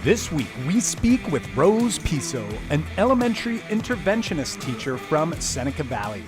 This week, we speak with Rose Piso, an elementary interventionist teacher from Seneca Valley.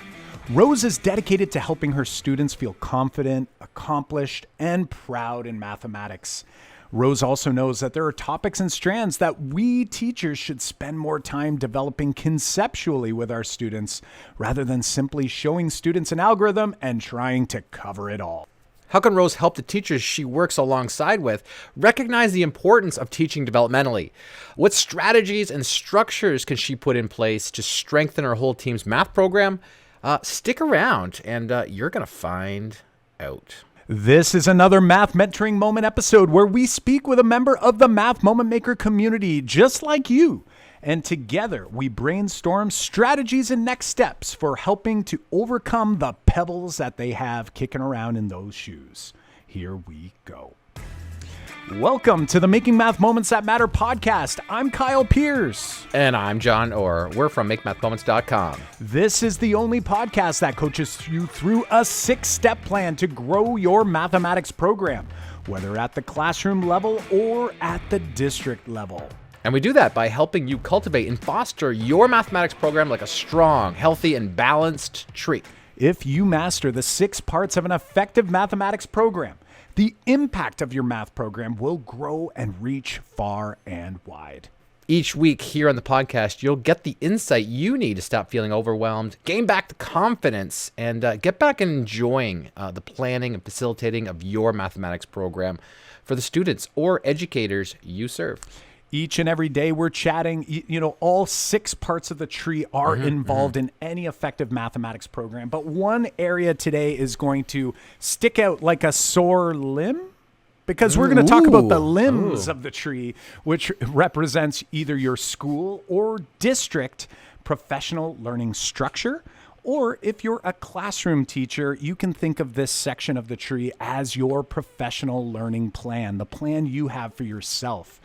Rose is dedicated to helping her students feel confident, accomplished, and proud in mathematics. Rose also knows that there are topics and strands that we teachers should spend more time developing conceptually with our students, rather than simply showing students an algorithm and trying to cover it all. How can Rose help the teachers she works alongside with recognize the importance of teaching developmentally? What strategies and structures can she put in place to strengthen her whole team's math program? Stick around and you're going to find out. This is another Math Mentoring Moment episode where we speak with a member of the Math Moment Maker community, just like you. And together we brainstorm strategies and next steps for helping to overcome the pebbles that they have kicking around in those shoes. Here we go. Welcome to the Making Math Moments That Matter podcast. I'm Kyle Pierce. And I'm John Orr. We're from MakeMathMoments.com. This is the only podcast that coaches you through a 6-step plan to grow your mathematics program, whether at the classroom level or at the district level. And we do that by helping you cultivate and foster your mathematics program like a strong, healthy, and balanced tree. If you master the 6 parts of an effective mathematics program, the impact of your math program will grow and reach far and wide. Each week here on the podcast, you'll get the insight you need to stop feeling overwhelmed, gain back the confidence, and get back and enjoying the planning and facilitating of your mathematics program for the students or educators you serve. Each and every day we're chatting, all 6 parts of the tree are involved in any effective mathematics program. But one area today is going to stick out like a sore limb, because we're going to talk about the limbs of the tree, which represents either your school or district professional learning structure. Or if you're a classroom teacher, you can think of this section of the tree as your professional learning plan, the plan you have for yourself.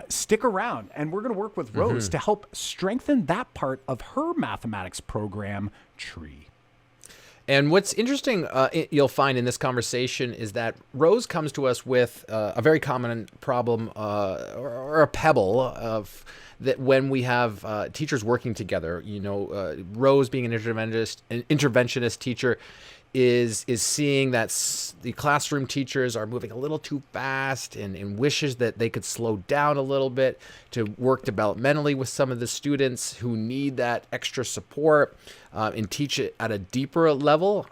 Stick around, and we're going to work with Rose to help strengthen that part of her mathematics program tree. And what's interesting you'll find in this conversation is that Rose comes to us with a very common problem or a pebble of that when we have teachers working together. Rose being an interventionist teacher is seeing that the classroom teachers are moving a little too fast and wishes that they could slow down a little bit to work developmentally with some of the students who need that extra support and teach it at a deeper level.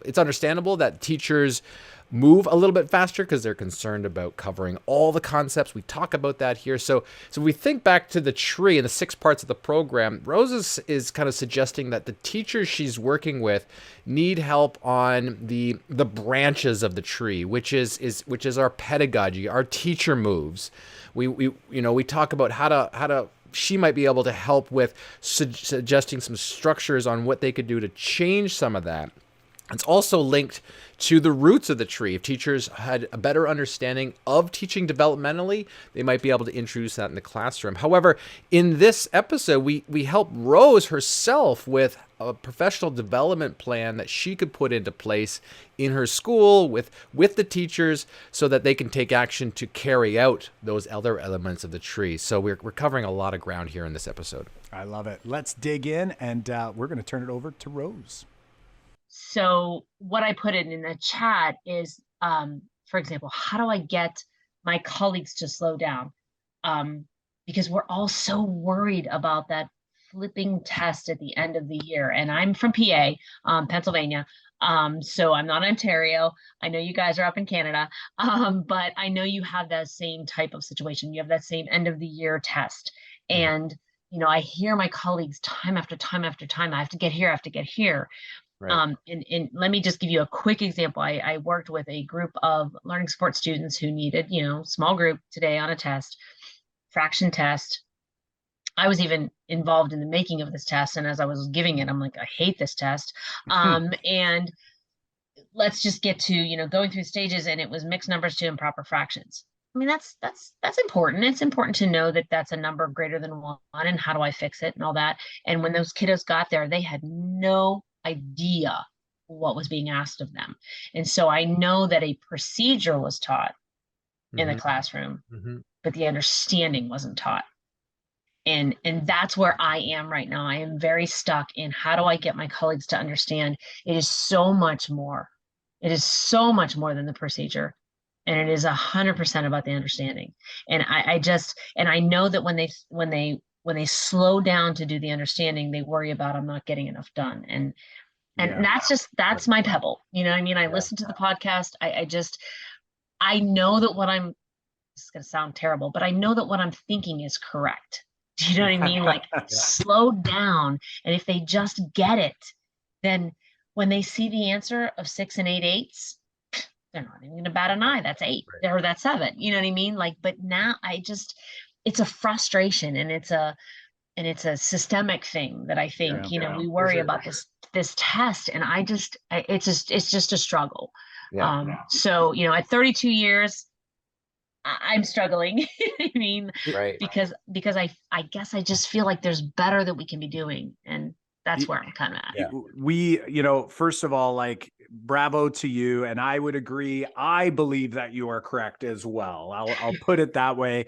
It's understandable that teachers move a little bit faster because they're concerned about covering all the concepts. We talk about that here. So we think back to the tree and the 6 parts of the program. Rose is kind of suggesting that the teachers she's working with need help on the branches of the tree, which is our pedagogy, our teacher moves. We talk about how to she might be able to help with suggesting some structures on what they could do to change some of that. It's also linked to the roots of the tree. If teachers had a better understanding of teaching developmentally, they might be able to introduce that in the classroom. However, in this episode, we help Rose herself with a professional development plan that she could put into place in her school with the teachers so that they can take action to carry out those other elements of the tree. So we're covering a lot of ground here in this episode. I love it. Let's dig in, and we're going to turn it over to Rose. So what I put in the chat is, for example, how do I get my colleagues to slow down? Because we're all so worried about that flipping test at the end of the year. And I'm from PA, Pennsylvania. So I'm not in Ontario. I know you guys are up in Canada, but I know you have that same type of situation. You have that same end of the year test. And, I hear my colleagues time after time after time, I have to get here. Right. And let me just give you a quick example. I worked with a group of learning support students who needed, small group today on a test, fraction test. I was even involved in the making of this test. And as I was giving it, I'm like, I hate this test. And let's just get to, going through stages, and it was mixed numbers to improper fractions. I mean, that's important. It's important to know that that's a number greater than 1 and how do I fix it and all that. And when those kiddos got there, they had no idea what was being asked of them. And so I know that a procedure was taught in the classroom but the understanding wasn't taught. And that's where I am right now. I am very stuck in how do I get my colleagues to understand it is so much more. It is so much more than the procedure. And it is 100% about the understanding. And I know that when they slow down to do the understanding, they worry about I'm not getting enough done. And that's my pebble. You know what I mean? I listen to the podcast. I know that this is going to sound terrible, but I know that what I'm thinking is correct. Do you know what I mean? Like slow down. And if they just get it, then when they see the answer of 6 and 8/8, they're not even going to bat an eye. That's 8 or that's 7. You know what I mean? Like, but now it's a frustration, and it's a systemic thing that I think, we worry about this test, and it's just a struggle. So, at 32 years, I'm struggling. I mean, because I guess I just feel like there's better that we can be doing. And that's where I'm kind of at. Yeah. We, first of all, like, bravo to you. And I would agree. I believe that you are correct as well. I'll put it that way.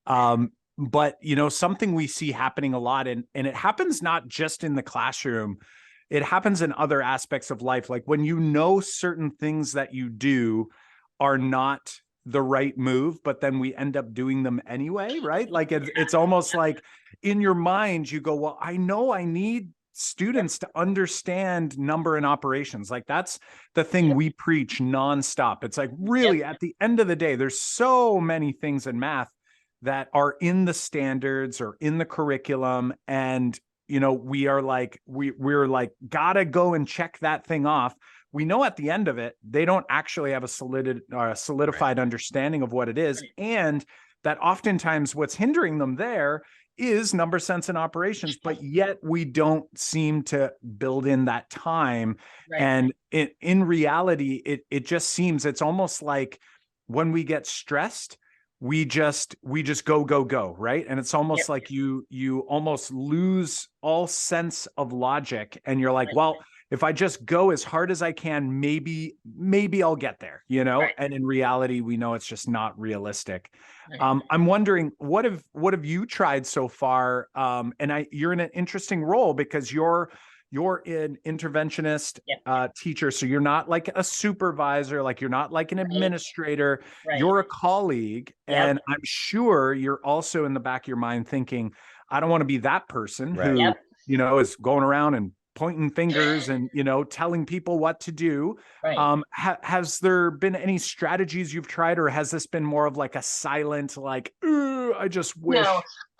But, something we see happening a lot, and it happens not just in the classroom, it happens in other aspects of life. Like when certain things that you do are not the right move, but then we end up doing them anyway, right? Like it's almost like in your mind, you go, well, I know I need students to understand number and operations. Like that's the thing we preach nonstop. It's like really at the end of the day, there's so many things in math that are in the standards or in the curriculum. And, we are like, we're like, gotta go and check that thing off. We know at the end of it, they don't actually have a solidified understanding of what it is. And that oftentimes what's hindering them there is number sense and operations, but yet we don't seem to build in that time. And in reality, it just seems it's almost like when we get stressed, we just go, right? And it's almost like you almost lose all sense of logic, and you're like, well, if I just go as hard as I can, maybe I'll get there, And in reality, we know it's just not realistic. I'm wondering, what have you tried so far? And you're in an interesting role because you're an interventionist teacher. So you're not like a supervisor, like you're not like an administrator, you're a colleague. And I'm sure you're also in the back of your mind thinking, I don't want to be that person who, is going around and pointing fingers and, telling people what to do. Has there been any strategies you've tried, or has this been more of like a silent, like, I just wish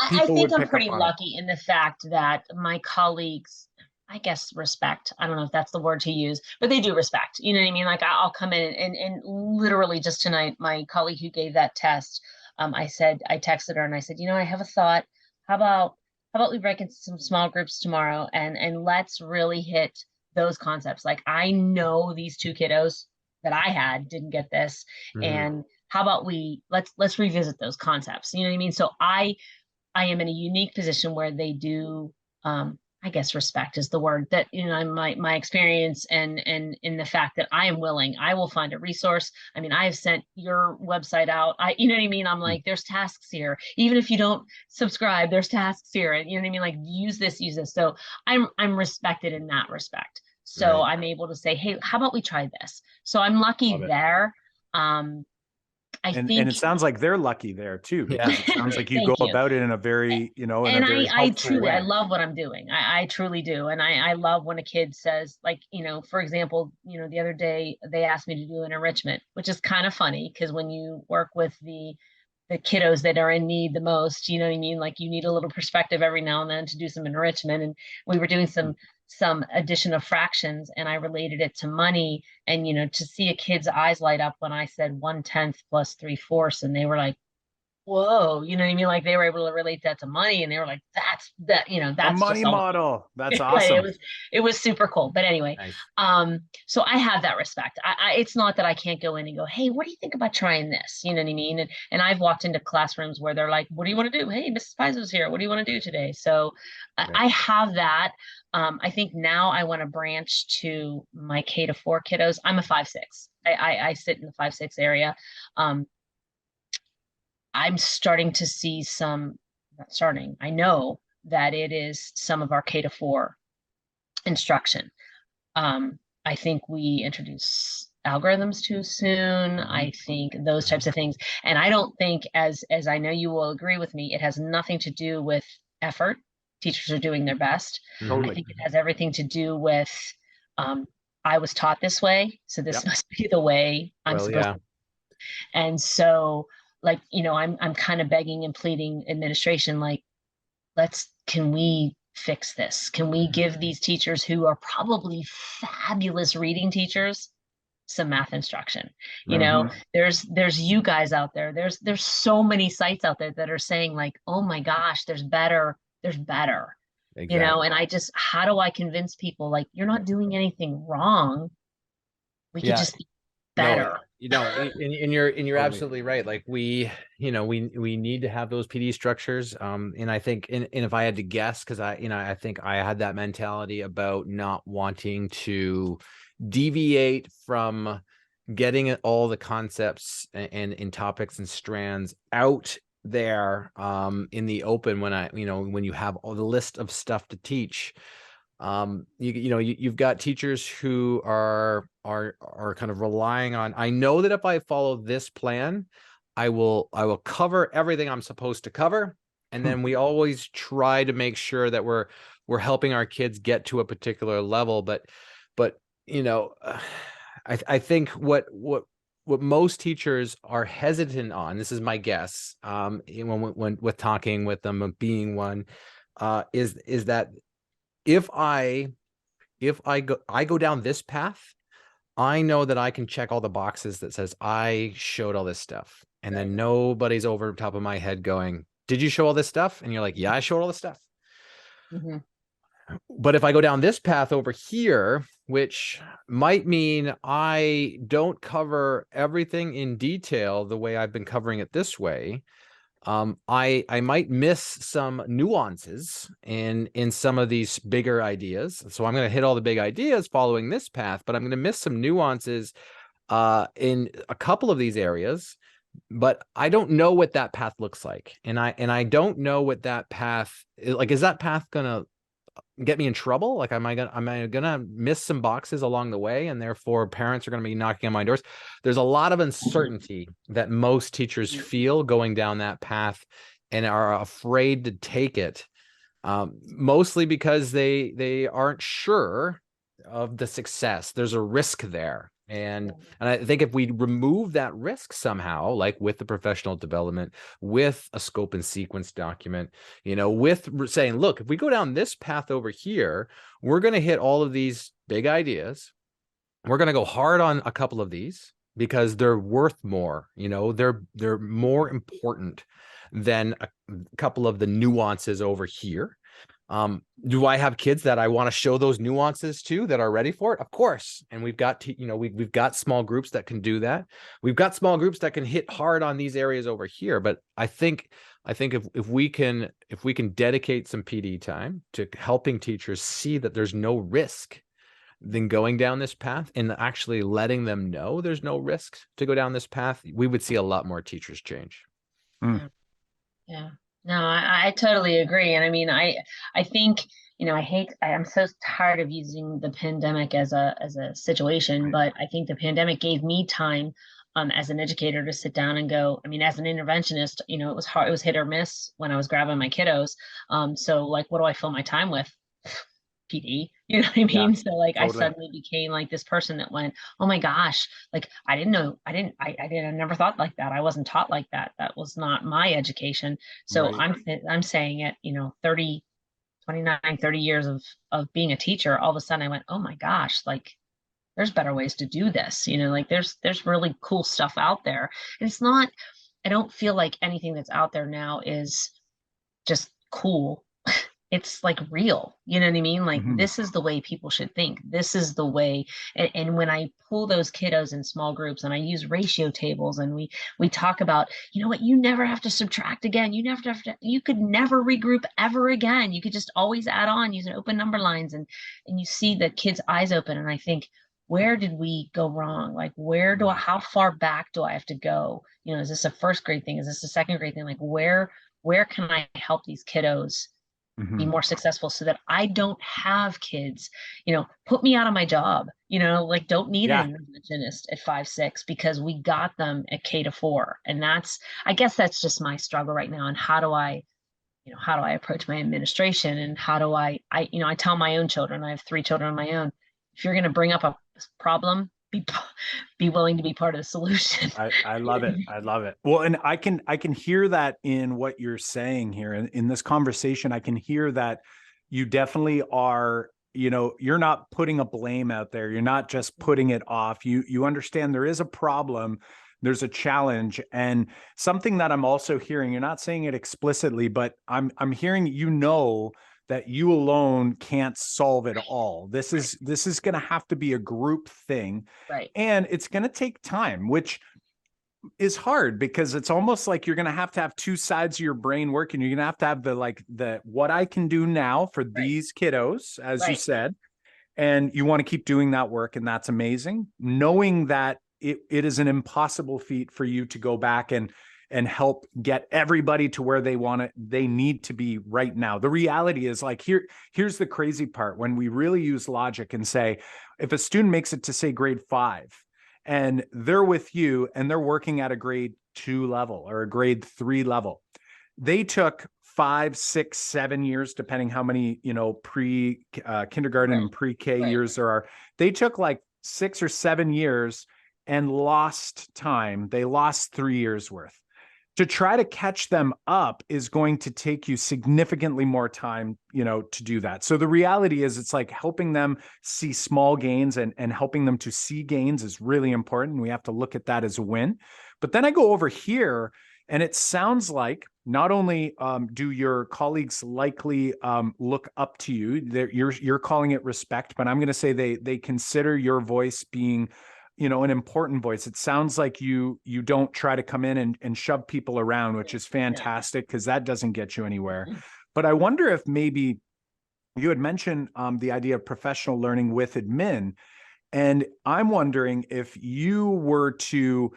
I think I'm pretty lucky in the fact that my colleagues, I guess, respect. I don't know if that's the word to use, but they do respect. You know what I mean? Like I'll come in and literally just tonight, my colleague who gave that test, I texted her and I said, I have a thought. How about we break into some small groups tomorrow and let's really hit those concepts. Like I know these 2 kiddos that I had didn't get this. And how about let's revisit those concepts? You know what I mean? So I am in a unique position where they do, I guess respect is the word, that, my experience and in the fact that I am willing, I will find a resource. I mean, I have sent your website out. You know what I mean? I'm like, there's tasks here. Even if you don't subscribe, there's tasks here. And you know what I mean? Like use this. So I'm respected in that respect. So I'm able to say, hey, how about we try this? So I'm lucky there. I think, and it sounds like they're lucky there too. Because it sounds like you go about it in a very, I truly, I love what I'm doing. I truly do. And I love when a kid says, like, for example, the other day they asked me to do an enrichment, which is kind of funny because when you work with the kiddos that are in need the most, you know what I mean? Like you need a little perspective every now and then to do some enrichment. And we were doing some addition of fractions, and I related it to money, and to see a kid's eyes light up when I said 1/10 plus 3/4, and they were like, whoa, you know what I mean? Like they were able to relate that to money, and they were like, that's a money model. That's awesome. It was super cool. But anyway, so I have that respect. It's not that I can't go in and go, hey, what do you think about trying this? You know what I mean? And I've walked into classrooms where they're like, what do you want to do? Hey, Mrs. Piso's here. What do you want to do today? So I have that. I think now I want to branch to my K-4 kiddos. I'm a 5/6. I sit in the 5/6 area. I'm starting to see I know that it is some of our K-4 instruction. I think we introduce algorithms too soon. I think those types of things. And I don't think, as I know you will agree with me, it has nothing to do with effort. Teachers are doing their best. Totally. I think it has everything to do with I was taught this way, so this must be the way I'm supposed to. And so, like, I'm kind of begging and pleading administration, like, can we fix this? Can we give these teachers who are probably fabulous reading teachers some math instruction? There's you guys out there. There's so many sites out there that are saying, like, oh my gosh, there's better. Exactly. And how do I convince people, like, you're not doing anything wrong. We could just be better. No, and you're absolutely right. Like, we need to have those PD structures. And I think, and if I had to guess, because I think I had that mentality about not wanting to deviate from getting all the concepts and in topics and strands out there in the open when you have all the list of stuff to teach. You've got teachers who are kind of relying on, I know that if I follow this plan, I will cover everything I'm supposed to cover. And then we always try to make sure that we're helping our kids get to a particular level. But I think what most teachers are hesitant on, this is my guess, when with talking with them, being one, is that if I go down this path, I know that I can check all the boxes that says I showed all this stuff. And then nobody's over the top of my head going, did you show all this stuff? And you're like, yeah, I showed all this stuff. Mm-hmm. But if I go down this path over here, which might mean I don't cover everything in detail the way I've been covering it this way, I might miss some nuances in some of these bigger ideas. So I'm going to hit all the big ideas following this path, but I'm going to miss some nuances in a couple of these areas. But I don't know what that path looks like, and I don't know what that path, like, is that path going to get me in trouble? Like, am I gonna miss some boxes along the way, and therefore parents are going to be knocking on my doors? There's a lot of uncertainty that most teachers feel going down that path and are afraid to take it, mostly because they aren't sure of the success. There's a risk there. And I think if we remove that risk somehow, like with the professional development, with a scope and sequence document, with saying, look, if we go down this path over here, we're going to hit all of these big ideas. We're going to go hard on a couple of these because they're worth more. They're more important than a couple of the nuances over here. Do I have kids that I want to show those nuances to, that are ready for it? Of course. And we've got we've got small groups that can do that. We've got small groups that can hit hard on these areas over here. But I think if we can dedicate some PD time to helping teachers see that there's no risk then going down this path, and actually letting them know there's no risk to go down this path, we would see a lot more teachers change. Yeah. No, I totally agree. And I mean, I think, I'm so tired of using the pandemic as a situation, but I think the pandemic gave me time as an educator to sit down and go, I mean, as an interventionist, it was hard, it was hit or miss when I was grabbing my kiddos. So like, what do I fill my time with? PD, you know what I mean? Yeah, so like, totally. I suddenly became like this person that went, oh my gosh, like, I never thought like that. I wasn't taught like that. That was not my education. So right. I'm saying it, 30 years of being a teacher, all of a sudden I went, oh my gosh, like, there's better ways to do this. Like there's really cool stuff out there. And it's not, I don't feel like anything that's out there now is just cool. It's like real, you know what I mean? Like, this is the way people should think. This is the way. And when I pull those kiddos in small groups and I use ratio tables and we talk about, you never have to subtract again. You could never regroup ever again. You could just always add on using open number lines, and you see the kids' eyes open. And I think, where did we go wrong? Like, how far back do I have to go? You know, is this a first grade thing? Is this a second grade thing? Like, where can I help these kiddos be more successful so that I don't have kids, put me out of my job, like don't need Yeah. an interventionist at 5, 6 because we got them at K-4. And I guess that's just my struggle right now. And how do I approach my administration, and how do I tell my own children, I have 3 children of my own, if you're going to bring up a problem, be willing to be part of the solution. I love it. I love it. Well, and I can hear that in what you're saying here in this conversation. I can hear that you definitely are, you're not putting a blame out there. You're not just putting it off. You understand there is a problem. There's a challenge, and something that I'm also hearing, you're not saying it explicitly, but I'm hearing, that you alone can't solve it all. This is going to have to be a group thing. Right. And it's going to take time, which is hard because it's almost like you're going to have 2 sides of your brain working. You're going to have the what I can do now for these kiddos, as you said, and you want to keep doing that work. And that's amazing. Knowing that it is an impossible feat for you to go back and help get everybody to where they need to be right now. The reality is, like, here's the crazy part. When we really use logic and say, if a student makes it to say grade 5 and they're with you and they're working at a grade 2 level or a grade 3 level, they took 5, 6, 7 years, depending how many, kindergarten and pre-K years there are. They took like 6 or 7 years and lost time. They lost 3 years worth. To try to catch them up is going to take you significantly more time, to do that. So the reality is, it's like helping them see small gains and helping them to see gains is really important. We have to look at that as a win. But then I go over here, and it sounds like not only do your colleagues likely look up to you, you're calling it respect, but I'm going to say they consider your voice being an important voice. It sounds like you don't try to come in and shove people around, which is fantastic, because that doesn't get you anywhere. But I wonder if maybe you had mentioned the idea of professional learning with admin. And I'm wondering if you were to,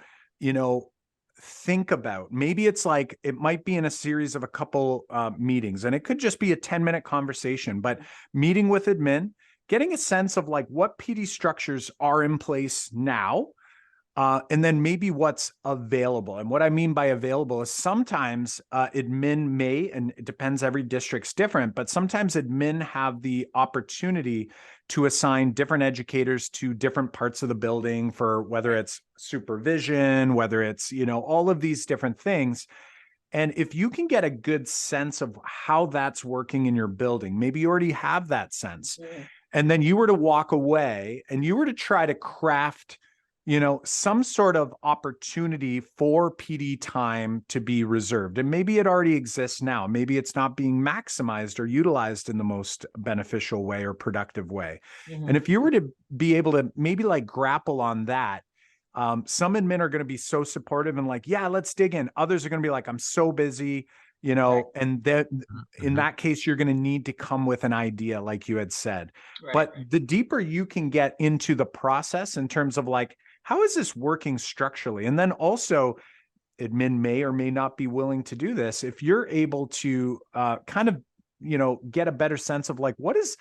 think about, maybe it's like, it might be in a series of a couple meetings, and it could just be a 10-minute conversation, but meeting with admin, getting a sense of like what PD structures are in place now, and then maybe what's available. And what I mean by available is sometimes admin may, and it depends, every district's different, but sometimes admin have the opportunity to assign different educators to different parts of the building for whether it's supervision, whether it's, all of these different things. And if you can get a good sense of how that's working in your building, maybe you already have that sense. And then you were to walk away and you were to try to craft, some sort of opportunity for PD time to be reserved. And maybe it already exists now. Maybe it's not being maximized or utilized in the most beneficial way or productive way. And if you were to be able to maybe like grapple on that, some admin are going to be so supportive and like, yeah, let's dig in. Others are going to be like, I'm so busy. And that in that case, you're going to need to come with an idea, like you had said. But the deeper you can get into the process in terms of like, how is this working structurally? And then also, admin may or may not be willing to do this. If you're able to kind of, get a better sense of like, what does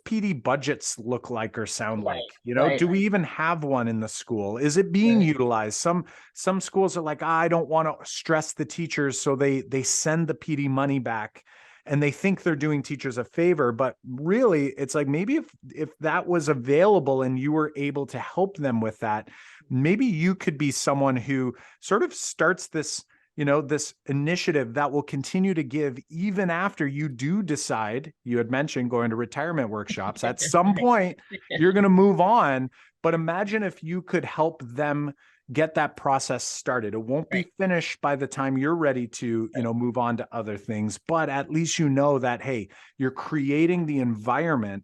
PD budgets look like or sound like? Do we even have one in the school? Is it being utilized? Some schools are like, I don't want to stress the teachers, so they send the PD money back, and they think they're doing teachers a favor. But really, it's like, maybe if that was available and you were able to help them with that, maybe you could be someone who sort of starts this, this initiative that will continue to give even after you do decide. You had mentioned going to retirement workshops. At some point, you're going to move on. But imagine if you could help them get that process started. It won't be finished by the time you're ready to, move on to other things. But at least that, hey, you're creating the environment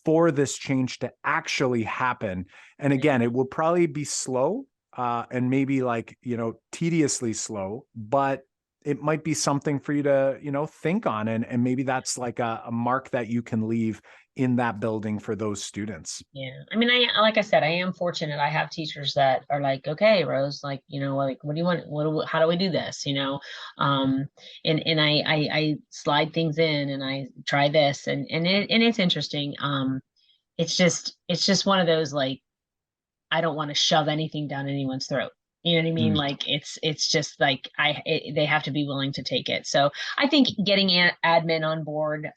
for this change to actually happen. And again, it will probably be slow. And maybe like, tediously slow, but it might be something for you to, think on. And maybe that's like a mark that you can leave in that building for those students. Yeah. I mean, like I said, I am fortunate. I have teachers that are like, okay, Rose, like, like, what do you want? How do we do this? And I slide things in and I try this and it's interesting. It's just one of those, like, I don't want to shove anything down anyone's throat. You know what I mean? Mm. Like it's just like they have to be willing to take it. So I think getting admin on board,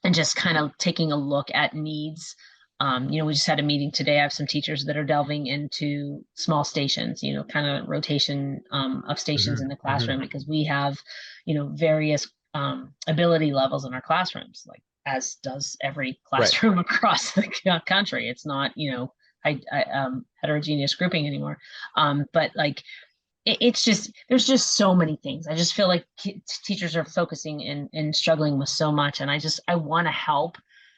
and just kind of taking a look at needs. We just had a meeting today. I have some teachers that are delving into small stations, kind of rotation of stations in the classroom, because we have, various ability levels in our classrooms, like as does every classroom across the country. It's not, heterogeneous grouping anymore. But like, it's just, there's just so many things. I just feel like teachers are focusing and struggling with so much. And I want to help,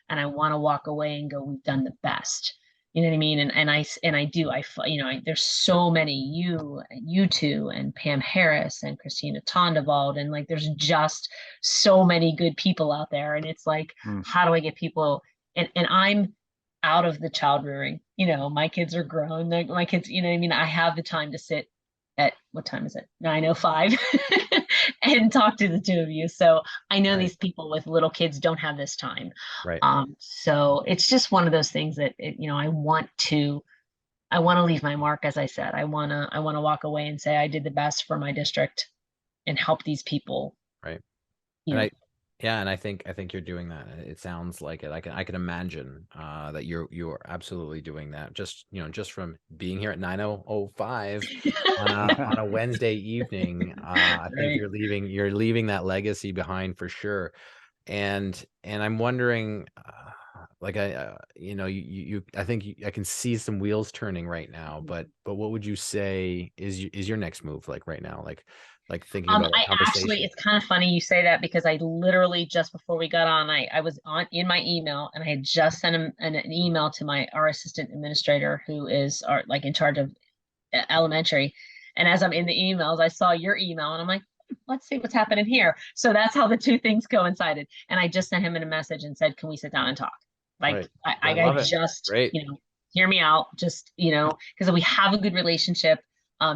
and I want to walk away and go, we've done the best. You know what I mean? And I do, there's so many, you two and Pam Harris and Christina Tondevald. And like, there's just so many good people out there. And it's like, how do I get people, and I'm out of the child rearing, my kids are grown. My kids, I mean, I have the time to sit at, what time is it? 9:05 and talk to the two of you. So I know these people with little kids don't have this time. Right. So it's just one of those things that, I want to leave my mark. As I said, I want to walk away and say, I did the best for my district and help these people. Right. And I think you're doing that. It sounds like it. I can imagine that you're absolutely doing that. Just from being here at 9:05 on a Wednesday evening, I think you're leaving that legacy behind for sure. And I'm wondering, like I think I can see some wheels turning right now. But what would you say is your next move, like right now, like thinking about a conversation? It's kind of funny you say that, because I literally, just before we got on, I was in my email, and I had just sent him an email to our assistant administrator, who is like in charge of elementary. And as I'm in the emails, I saw your email, and I'm like, let's see what's happening here. So that's how the two things coincided. And I just sent him in a message and said, can we sit down and talk? Like, I just, hear me out, just, because we have a good relationship.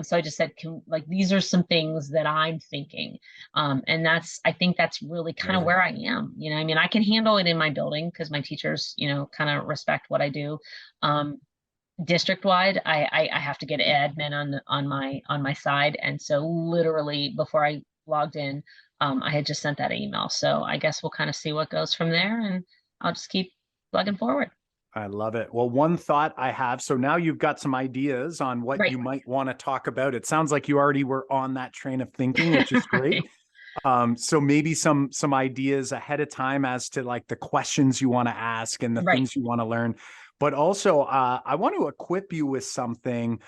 So I just said, these are some things that I'm thinking. And I think that's really kind of where I am. I mean, I can handle it in my building because my teachers, kind of respect what I do. District wide, I have to get admin on my side. And so literally before I logged in, I had just sent that email. So I guess we'll kind of see what goes from there, and I'll just keep plugging forward. I love it. Well, one thought I have, so now you've got some ideas on what you might want to talk about. It sounds like you already were on that train of thinking, which is great. So maybe some ideas ahead of time as to like the questions you want to ask and the things you want to learn. But also, I want to equip you with something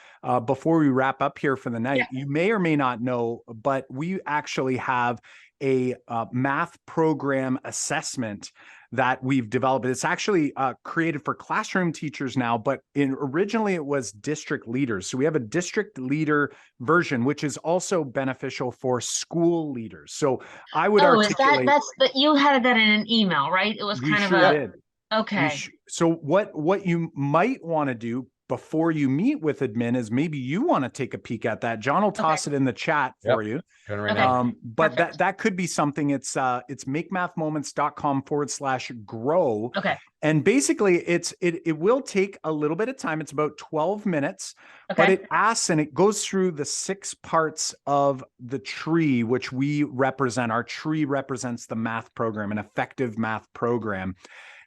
before we wrap up here for the night. Yeah. You may or may not know, but we actually have a math program assessment that we've developed. It's actually created for classroom teachers now, but originally it was district leaders. So we have a district leader version, which is also beneficial for school leaders. So I would articulate. You had that in an email, right? It was kind of did. Okay. So what you might want to do before you meet with admin is maybe you want to take a peek at that. John will toss it in the chat for you. But that could be something. It's makemathmoments.com/grow. Okay. And basically it will take a little bit of time. It's about 12 minutes, but it asks and it goes through the 6 parts of the tree, which we represent. Our tree represents the math program, an effective math program.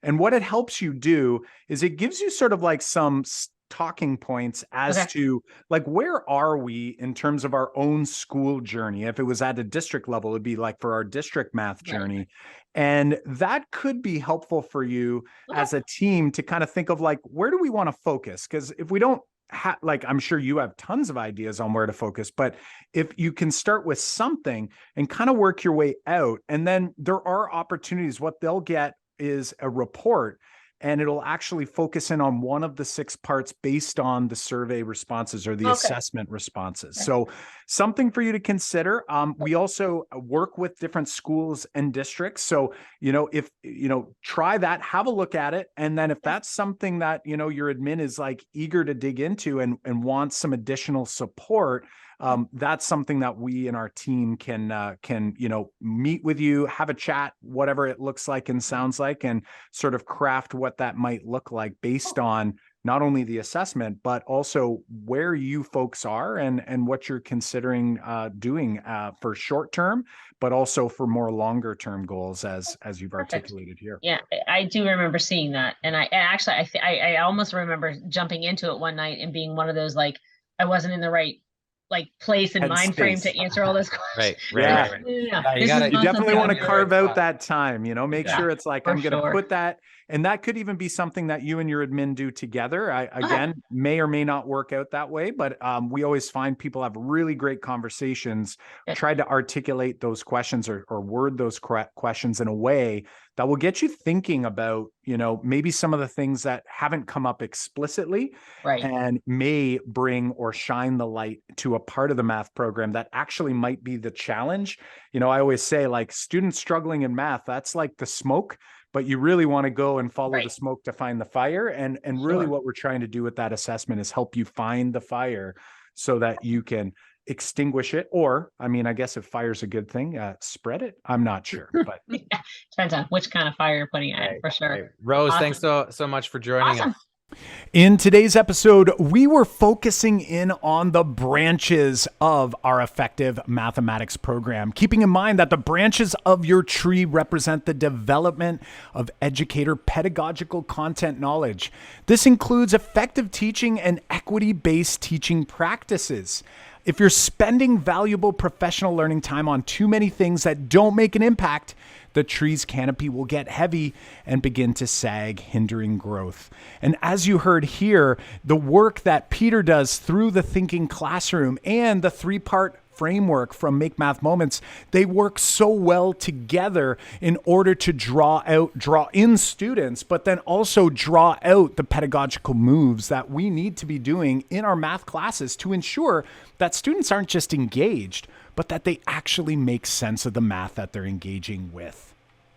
And what it helps you do is it gives you sort of like some talking points as to like, where are we in terms of our own school journey? If it was at a district level, it'd be like for our district math journey. And that could be helpful for you as a team to kind of think of like, where do we want to focus? Because if we don't like, I'm sure you have tons of ideas on where to focus, but if you can start with something and kind of work your way out, and then there are opportunities, what they'll get is a report and it'll actually focus in on one of the 6 parts based on the survey responses or the assessment responses. So something for you to consider. We also work with different schools and districts. So, if, try that, have a look at it. And then if that's something that, your admin is like eager to dig into and wants some additional support, that's something that we and our team can meet with you, have a chat, whatever it looks like and sounds like, and sort of craft what that might look like based on not only the assessment, but also where you folks are and what you're considering doing for short term, but also for more longer term goals as you've articulated here. Yeah, I do remember seeing that. And I almost remember jumping into it one night and being one of those, like, I wasn't in the right place and mind frame to answer all those questions. Right. You definitely want to carve out that time, make sure it's like, I'm going to put that, and that could even be something that you and your admin do together. Again, may or may not work out that way, but we always find people have really great conversations, try to articulate those questions or word those questions in a way that will get you thinking about, maybe some of the things that haven't come up explicitly, and may bring or shine the light to a part of the math program that actually might be the challenge. I always say, like, students struggling in math, that's like the smoke, but you really want to go and follow the smoke to find the fire. And really what we're trying to do with that assessment is help you find the fire so that you can extinguish it. Or, I guess if fire's a good thing, spread it. I'm not sure, but depends on which kind of fire you're putting at it, for sure. Rose, thanks so much for joining us. In today's episode, we were focusing in on the branches of our effective mathematics program, keeping in mind that the branches of your tree represent the development of educator pedagogical content knowledge. This includes effective teaching and equity-based teaching practices. If you're spending valuable professional learning time on too many things that don't make an impact, the tree's canopy will get heavy and begin to sag, hindering growth. And as you heard here, the work that Peter does through the thinking classroom and the 3-part framework from Make Math Moments, they work so well together in order to draw in students, but then also draw out the pedagogical moves that we need to be doing in our math classes to ensure that students aren't just engaged, but that they actually make sense of the math that they're engaging with.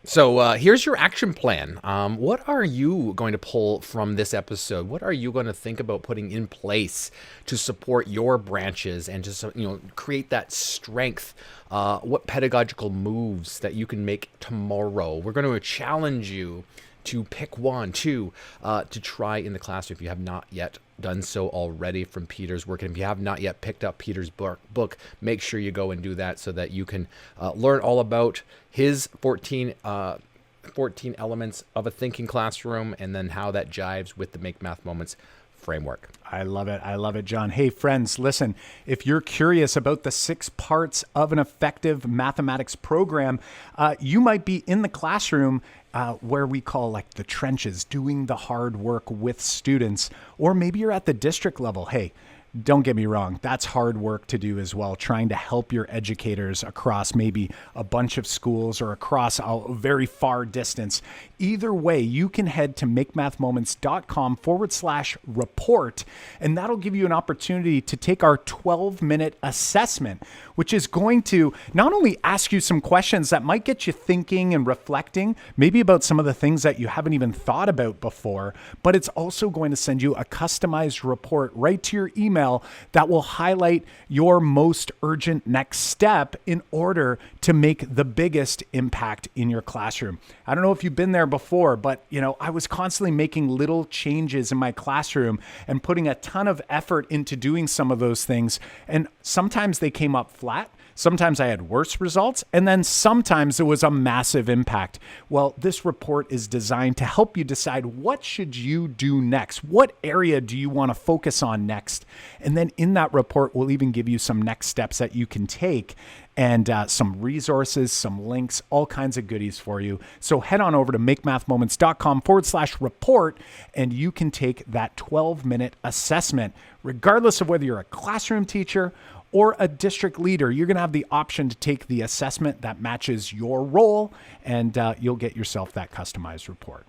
So here's your action plan. What are you going to pull from this episode? What are you going to think about putting in place to support your branches and to create that strength? What pedagogical moves that you can make tomorrow? We're going to challenge you to pick one, two, to try in the classroom if you have not yet done so already from Peter's work. And if you have not yet picked up Peter's book, make sure you go and do that so that you can learn all about his 14 elements of a thinking classroom and then how that jives with the Make Math Moments framework. I love it. I love it, John. Hey, friends, listen, if you're curious about the 6 parts of an effective mathematics program, you might be in the classroom where we call like the trenches, doing the hard work with students, or maybe you're at the district level. Hey, don't get me wrong, that's hard work to do as well, trying to help your educators across maybe a bunch of schools or across a very far distance. Either way, you can head to makemathmoments.com/report, and that'll give you an opportunity to take our 12-minute assessment, which is going to not only ask you some questions that might get you thinking and reflecting, maybe about some of the things that you haven't even thought about before, but it's also going to send you a customized report right to your email that will highlight your most urgent next step in order to make the biggest impact in your classroom. I don't know if you've been there before, but I was constantly making little changes in my classroom and putting a ton of effort into doing some of those things. And sometimes they came up flat. Sometimes I had worse results, and then sometimes it was a massive impact. Well, this report is designed to help you decide what should you do next? What area do you want to focus on next? And then in that report, we'll even give you some next steps that you can take and some resources, some links, all kinds of goodies for you. So head on over to makemathmoments.com/report, and you can take that 12-minute assessment, regardless of whether you're a classroom teacher or a district leader. You're going to have the option to take the assessment that matches your role, and you'll get yourself that customized report.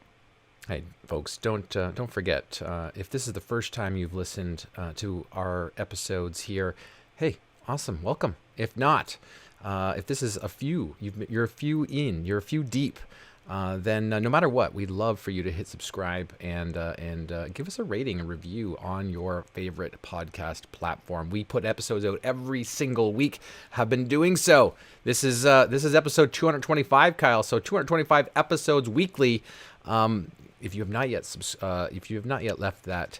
Hey, folks, don't forget, if this is the first time you've listened to our episodes here, hey, awesome, welcome. If not, if this is you're a few deep, then no matter what, we'd love for you to hit subscribe and give us a rating and review on your favorite podcast platform. We put episodes out every single week, have been doing so. This is episode 225, Kyle, so 225 episodes weekly. If you have not yet left that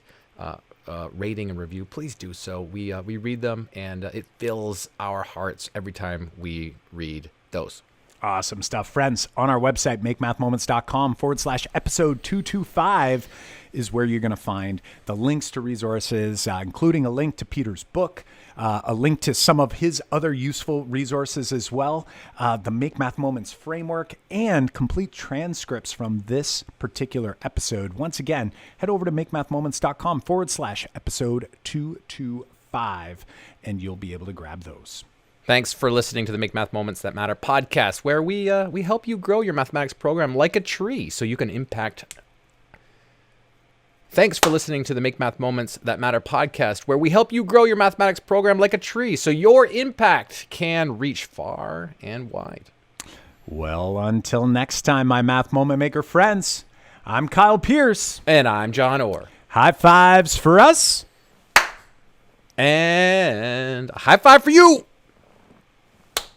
rating and review, please do so. We read them, and it fills our hearts every time we read those. Awesome stuff. Friends, on our website, makemathmoments.com/episode 225 is where you're going to find the links to resources, including a link to Peter's book, a link to some of his other useful resources as well, the Make Math Moments framework, and complete transcripts from this particular episode. Once again, head over to makemathmoments.com/episode 225, and you'll be able to grab those. Thanks for listening to the Make Math Moments That Matter podcast, where we help you grow your mathematics program like a tree so you can impact. Thanks for listening to the Make Math Moments That Matter podcast, where we help you grow your mathematics program like a tree so your impact can reach far and wide. Well, until next time, my Math Moment Maker friends, I'm Kyle Pierce. And I'm John Orr. High fives for us. And a high five for you.